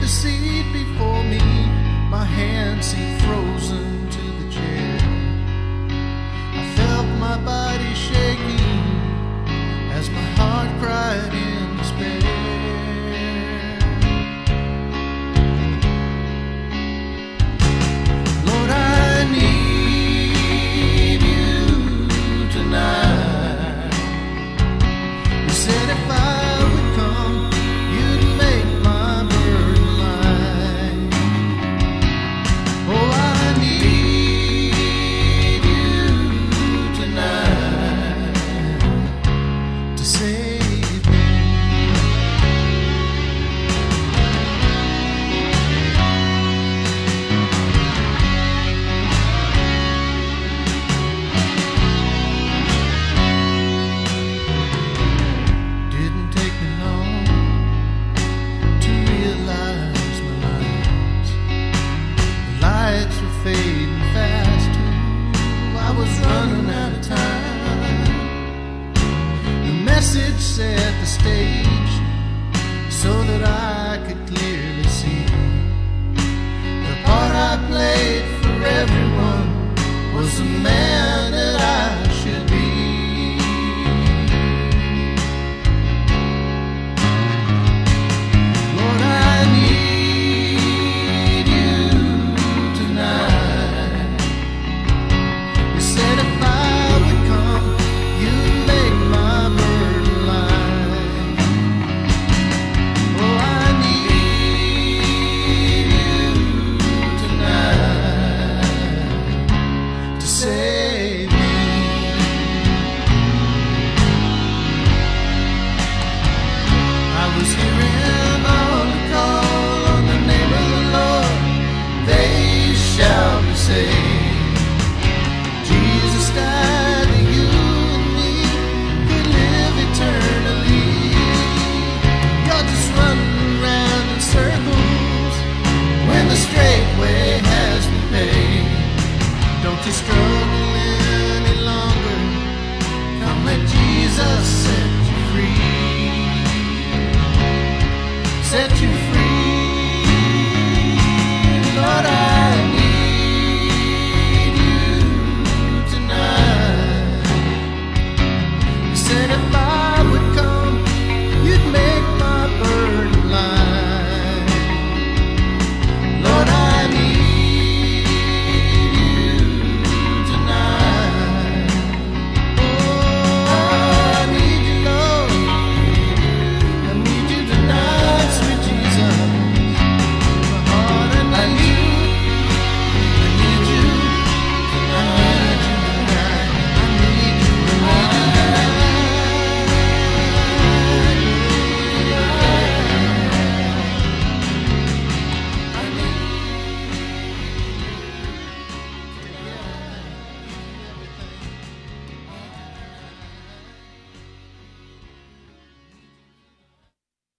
seat before me, my hands seemed frozen to the chair. I felt my body shaking as my heart cried in despair. Lord, I need you tonight. You said if I would come, you'd make my burden light. Oh, I need you tonight to save me. Didn't take me long to realize my lights. The lights were fading fast too. I was running out of time. The message set the stage so that I could clearly see the part I played for everyone was the man that I should be. Lord, I need you tonight. You said if I would come, you'd make my burden light. Oh, I need you tonight to save me. I was hearing all the call on the name of the Lord, they shall be saved. Jesus died that you and me could live eternally. You're just running around in circles when the straight way has been paved. Don't you struggle any longer. Come, let Jesus set you free. Set you